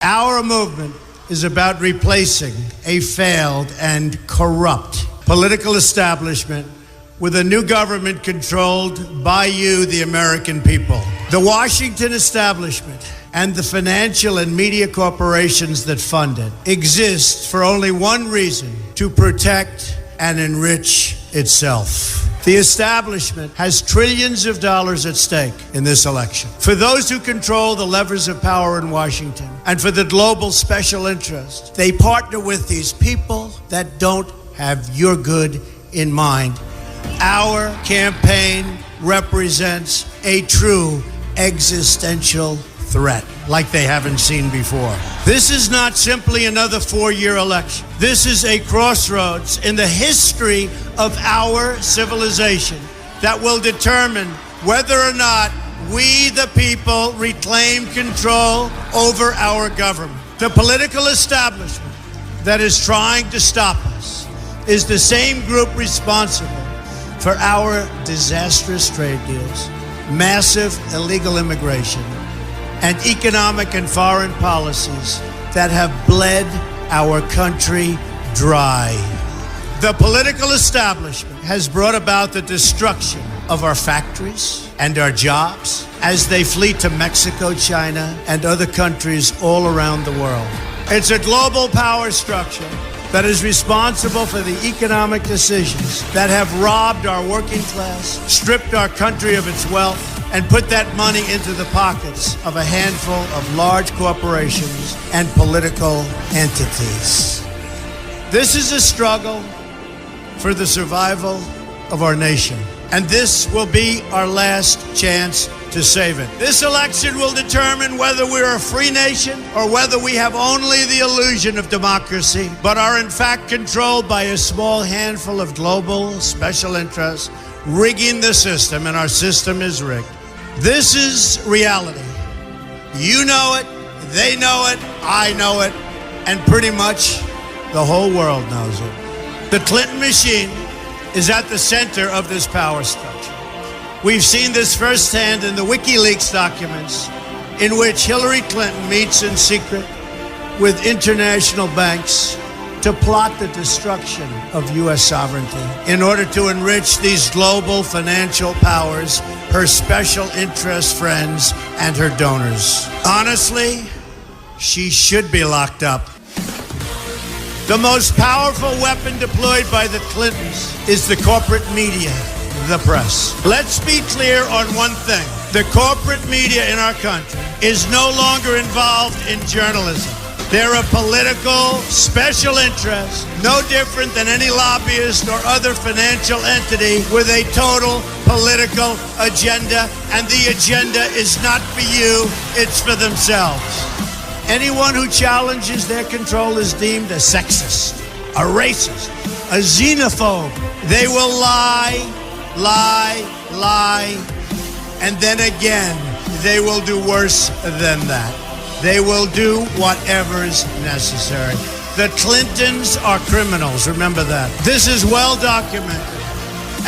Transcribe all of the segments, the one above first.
Our movement is about replacing a failed and corrupt political establishment with a new government controlled by you, the American people. The Washington establishment and the financial and media corporations that fund it exist for only one reason: to protect and enrich itself. The establishment has trillions of dollars at stake in this election. For those who control the levers of power in Washington and for the global special interest, they partner with these people that don't have your good in mind. Our campaign represents a true existential threat like they haven't seen before. This is not simply another 4-year election. This is a crossroads in the history of our civilization that will determine whether or not we, the people, reclaim control over our government. The political establishment that is trying to stop us is the same group responsible for our disastrous trade deals, massive illegal immigration, and economic and foreign policies that have bled our country dry. The political establishment has brought about the destruction of our factories and our jobs as they flee to Mexico, China, and other countries all around the world. It's a global power structure that is responsible for the economic decisions that have robbed our working class, stripped our country of its wealth, and put that money into the pockets of a handful of large corporations and political entities. This is a struggle for the survival of our nation, and this will be our last chance to save it. This election will determine whether we're a free nation or whether we have only the illusion of democracy, but are in fact controlled by a small handful of global special interests rigging the system, and our system is rigged. This is reality. You know it, they know it, I know it, and pretty much the whole world knows it. The Clinton machine is at the center of this power structure. We've seen this firsthand in the WikiLeaks documents, in which Hillary Clinton meets in secret with international banks to plot the destruction of U.S. sovereignty in order to enrich these global financial powers, her special interest friends, and her donors. Honestly, she should be locked up. The most powerful weapon deployed by the Clintons is the corporate media, the press. Let's be clear on one thing. The corporate media in our country is no longer involved in journalism. They're a political special interest, no different than any lobbyist or other financial entity with a total political agenda, and the agenda is not for you, it's for themselves. Anyone who challenges their control is deemed a sexist, a racist, a xenophobe. They will lie, and then again, they will do worse than that. They will do whatever is necessary. The Clintons are criminals, remember that. This is well documented,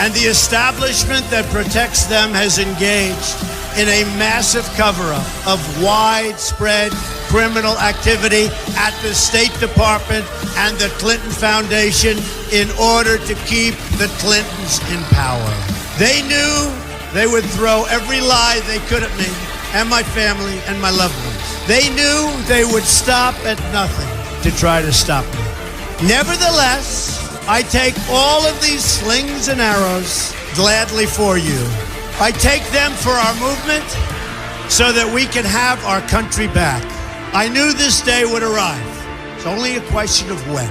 and the establishment that protects them has engaged in a massive cover-up of widespread criminal activity at the State Department and the Clinton Foundation in order to keep the Clintons in power. They knew they would throw every lie they could at me and my family and my loved ones. They knew they would stop at nothing to try to stop me. Nevertheless, I take all of these slings and arrows gladly for you. I take them for our movement so that we can have our country back. I knew this day would arrive. It's only a question of when.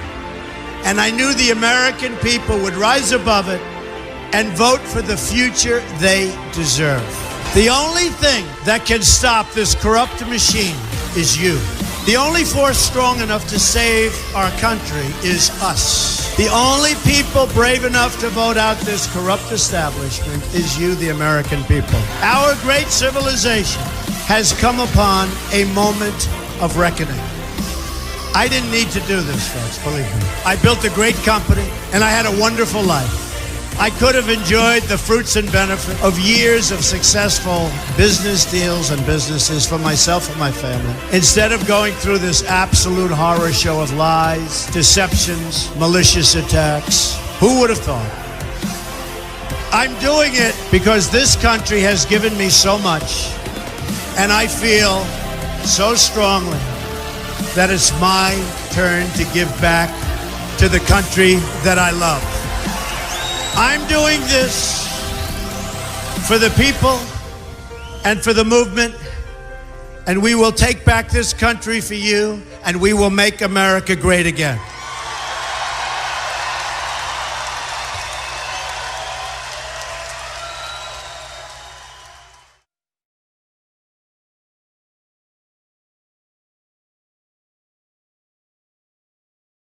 And I knew the American people would rise above it and vote for the future they deserve. The only thing that can stop this corrupt machine is you. The only force strong enough to save our country is us. The only people brave enough to vote out this corrupt establishment is you, the American people. Our great civilization has come upon a moment of reckoning. I didn't need to do this, folks, believe me. I built a great company, and I had a wonderful life. I could have enjoyed the fruits and benefit of years of successful business deals and businesses for myself and my family. Instead of going through this absolute horror show of lies, deceptions, malicious attacks, who would have thought? I'm doing it because this country has given me so much, and I feel so strongly that it's my turn to give back to the country that I love. I'm doing this for the people and for the movement, and we will take back this country for you, and we will make America great again.